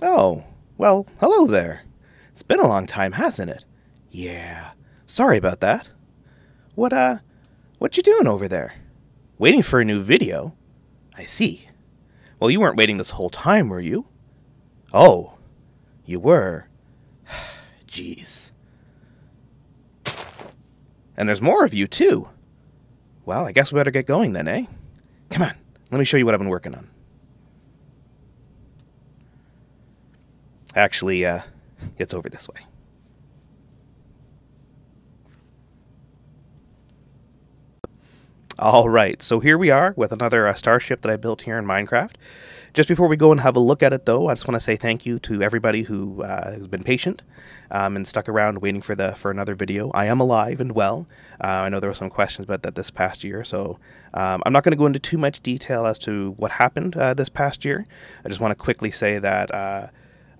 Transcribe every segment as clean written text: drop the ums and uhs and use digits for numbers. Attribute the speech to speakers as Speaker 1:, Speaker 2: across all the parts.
Speaker 1: Oh, well, hello there. It's been a long time, hasn't it? Yeah. Sorry about that. What, what you doing over there? Waiting for a new video? I see. Well, you weren't waiting this whole time, were you? Oh, you were. Jeez. And there's more of you, too. Well, I guess we better get going then, eh? Come on, let me show you what I've been working on. Actually, it's over this way. Alright, so here we are with another Starship that I built here in Minecraft. Just before we go and have a look at it, though, I just want to say thank you to everybody who has been patient and stuck around waiting for another video. I am alive and well. I know there were some questions about that this past year, so I'm not going to go into too much detail as to what happened this past year. I just want to quickly say that,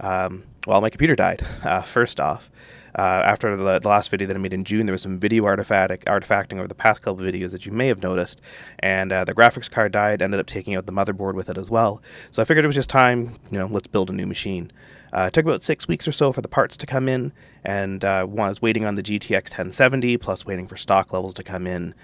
Speaker 1: well, my computer died, first off. After the last video that I made in June, there was some video artifacting over the past couple of videos that you may have noticed, and the graphics card died, ended up taking out the motherboard with it as well. So I figured it was just time, let's build a new machine. It took about 6 weeks or so for the parts to come in, and I was waiting on the GTX 1070, plus waiting for stock levels to come in,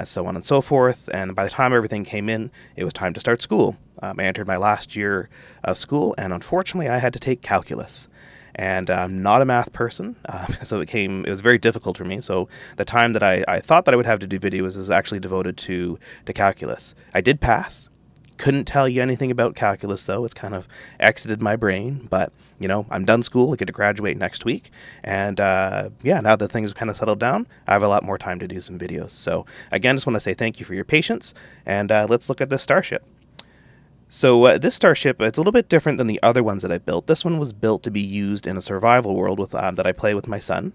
Speaker 1: so on and so forth, and by the time everything came in, it was time to start school. I entered my last year of school, and unfortunately I had to take calculus. And I'm not a math person, so it was very difficult for me. So the time that I thought that I would have to do videos is actually devoted to calculus. I did pass. Couldn't tell you anything about calculus, though. It's kind of exited my brain. But, I'm done school. I get to graduate next week. And, yeah, now that things have kind of settled down, I have a lot more time to do some videos. So, again, just want to say thank you for your patience. And let's look at this Starship. So this Starship, it's a little bit different than the other ones that I built. This one was built to be used in a survival world with that I play with my son.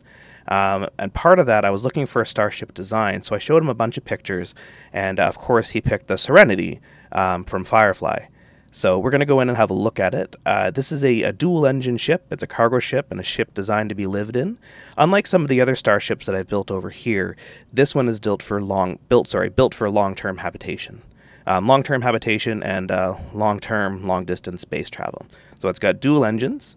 Speaker 1: And part of that, I was looking for a Starship design, so I showed him a bunch of pictures, and of course he picked the Serenity from Firefly. So we're going to go in and have a look at it. This is a dual-engine ship. It's a cargo ship and a ship designed to be lived in. Unlike some of the other Starships that I've built over here, this one is built for long-term habitation. Long-term habitation and long-term, long-distance space travel. So it's got dual engines.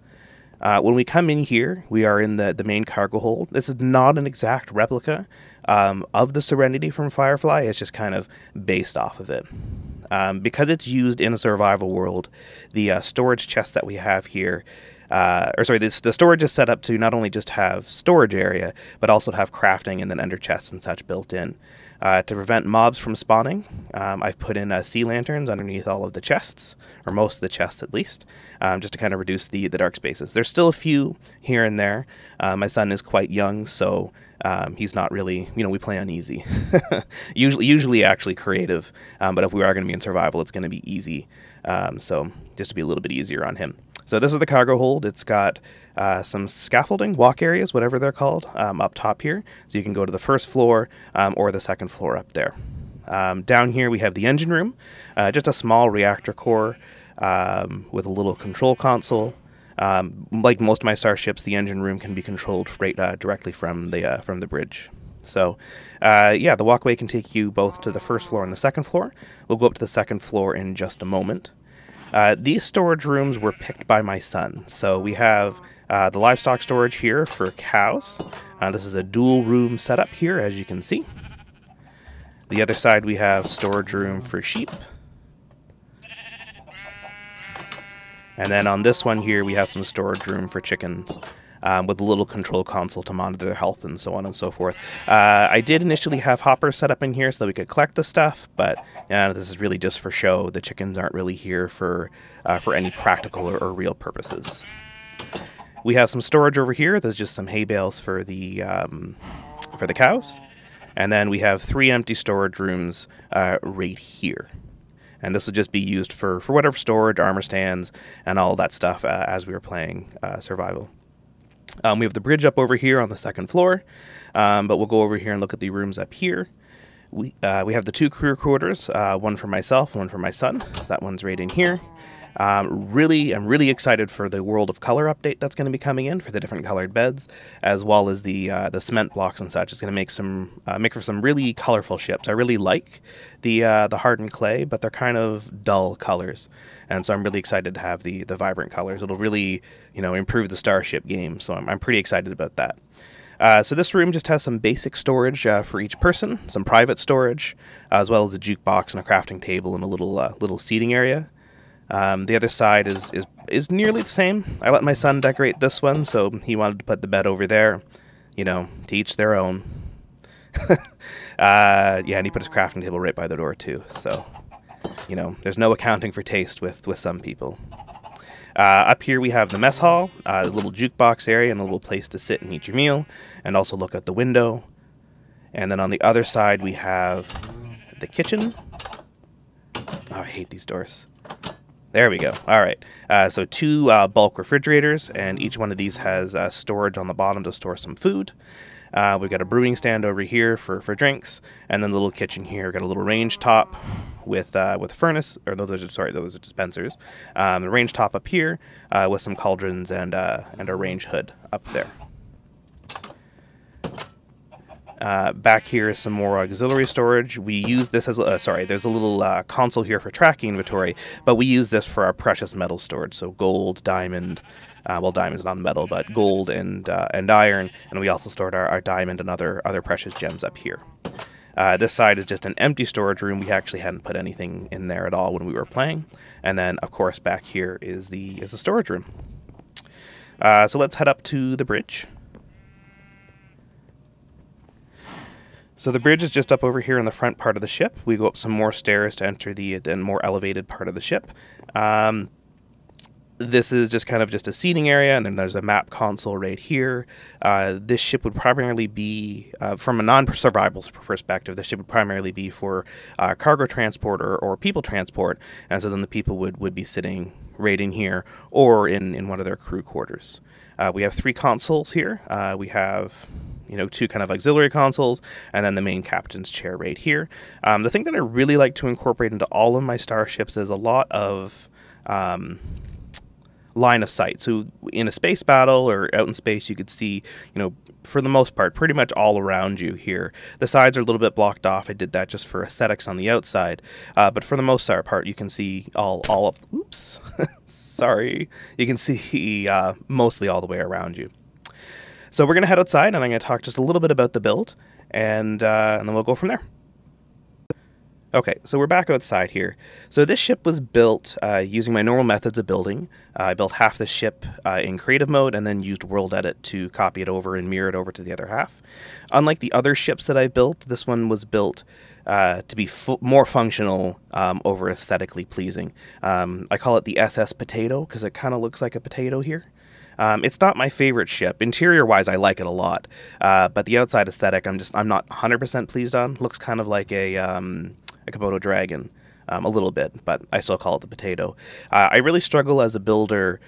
Speaker 1: When we come in here, we are in the main cargo hold. This is not an exact replica of the Serenity from Firefly. It's just kind of based off of it. Because it's used in a survival world, the storage chest that we have here, the storage is set up to not only just have storage area, but also to have crafting and then ender chests and such built in. To prevent mobs from spawning, I've put in sea lanterns underneath all of the chests, or most of the chests at least, just to kind of reduce the dark spaces. There's still a few here and there. My son is quite young, so he's not really, we play on easy. usually actually creative, but if we are going to be in survival, it's going to be easy. So just to be a little bit easier on him. So this is the cargo hold. It's got some scaffolding, walk areas, whatever they're called, up top here. So you can go to the first floor or the second floor up there. Down here we have the engine room, just a small reactor core with a little control console. Like most of my Starships, the engine room can be controlled directly from the bridge. So, yeah, the walkway can take you both to the first floor and the second floor. We'll go up to the second floor in just a moment. These storage rooms were picked by my son. So we have the livestock storage here for cows. This is a dual room setup here, as you can see. The other side we have storage room for sheep. And then on this one here we have some storage room for chickens. With a little control console to monitor their health and so on and so forth. I did initially have hoppers set up in here so that we could collect the stuff, but this is really just for show. The chickens aren't really here for any practical or real purposes. We have some storage over here. There's just some hay bales for the cows. And then we have 3 empty storage rooms right here. And this will just be used for whatever storage, armor stands, and all that stuff as we were playing survival. We have the bridge up over here on the second floor, but we'll go over here and look at the rooms up here. We have the 2 crew quarters, one for myself, one for my son. That one's right in here. I'm really excited for the World of Color update that's going to be coming in for the different colored beds, as well as the cement blocks and such. It's going to make for some really colorful ships. I really like the hardened clay, but they're kind of dull colors, and so I'm really excited to have the vibrant colors. It'll really, improve the Starship game. So I'm pretty excited about that. So this room just has some basic storage for each person, some private storage, as well as a jukebox and a crafting table and a little seating area. The other side is nearly the same. I let my son decorate this one, so he wanted to put the bed over there. To each their own. Yeah, and he put his crafting table right by the door too. So, there's no accounting for taste with some people. Up here we have the mess hall, the little jukebox area, and a little place to sit and eat your meal, and also look out the window. And then on the other side we have the kitchen. Oh, I hate these doors. There we go. All right. So 2 bulk refrigerators, and each one of these has storage on the bottom to store some food. We've got a brewing stand over here for drinks, and then the little kitchen here. We've got a little range top with furnace, or those are dispensers. The range top up here with some cauldrons and a range hood up there. Back here is some more auxiliary storage. We use this as there's a little console here for tracking inventory, but we use this for our precious metal storage. So gold, diamond, well, diamond's not metal, but gold and iron, and we also stored our diamond and other precious gems up here. This side is just an empty storage room. We actually hadn't put anything in there at all when we were playing. And then, of course, back here is the storage room. So let's head up to the bridge. So the bridge is just up over here in the front part of the ship. We go up some more stairs to enter the more elevated part of the ship. This is just kind of just a seating area, and then there's a map console right here. This ship would primarily be, from a non-survival perspective, this ship would primarily be for cargo transport or people transport, and so then the people would be sitting right in here or in one of their crew quarters. We have 3 consoles here. We have 2 kind of auxiliary consoles, and then the main captain's chair right here. The thing that I really like to incorporate into all of my starships is a lot of line of sight. So in a space battle or out in space, you could see, for the most part, pretty much all around you here. The sides are a little bit blocked off. I did that just for aesthetics on the outside. But for the most part, you can see all up. Oops. Sorry. You can see mostly all the way around you. So we're going to head outside, and I'm going to talk just a little bit about the build, and then we'll go from there. Okay, so we're back outside here. So this ship was built using my normal methods of building. I built half the ship in creative mode and then used World Edit to copy it over and mirror it over to the other half. Unlike the other ships that I've built, this one was built to be more functional over aesthetically pleasing. I call it the SS Potato because it kind of looks like a potato here. It's not my favorite ship. Interior-wise, I like it a lot, but the outside aesthetic, I'm not 100% pleased on. Looks kind of like a Komodo dragon, a little bit, but I still call it the potato. I really struggle as a builder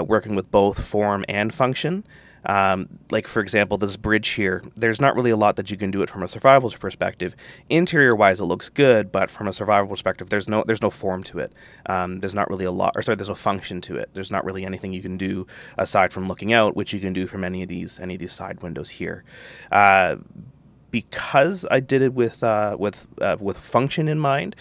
Speaker 1: working with both form and function. Like, for example, this bridge here, there's not really a lot that you can do it from a survival perspective. Interior-wise, it looks good, but from a survival perspective, there's no form to it. There's not really a lot, there's no function to it. There's not really anything you can do aside from looking out, which you can do from any of these side windows here. Because I did it with function in mind,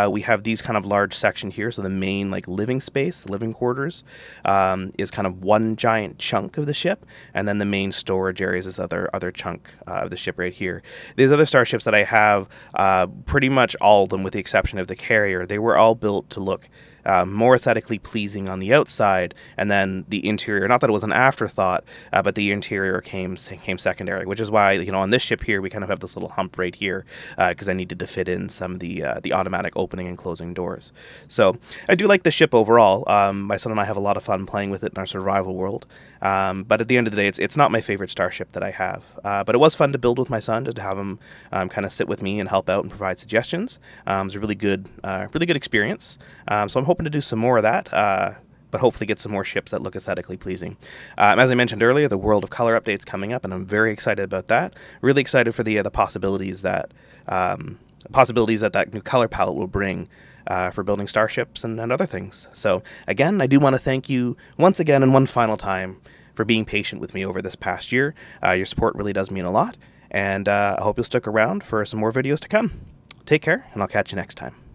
Speaker 1: we have these kind of large section here. So the main living space, the living quarters, is kind of one giant chunk of the ship, and then the main storage area is this other chunk of the ship right here. These other starships that I have, pretty much all of them, with the exception of the carrier, they were all built to look more aesthetically pleasing on the outside, and then the interior, not that it was an afterthought, but the interior came secondary, which is why, on this ship here, we kind of have this little hump right here, because I needed to fit in some of the automatic opening and closing doors. So I do like the ship overall. My son and I have a lot of fun playing with it in our survival world, but at the end of the day, it's not my favorite starship that I have, but it was fun to build with my son, just to have him kind of sit with me and help out and provide suggestions. It was a really good experience. So I'm hoping to do some more of that, but hopefully get some more ships that look aesthetically pleasing. As I mentioned earlier, the World of Color update's coming up, and I'm very excited about that. Really excited for the possibilities that that new color palette will bring for building starships and other things. So again, I do want to thank you once again and one final time for being patient with me over this past year. Your support really does mean a lot, and I hope you'll stick around for some more videos to come. Take care, and I'll catch you next time.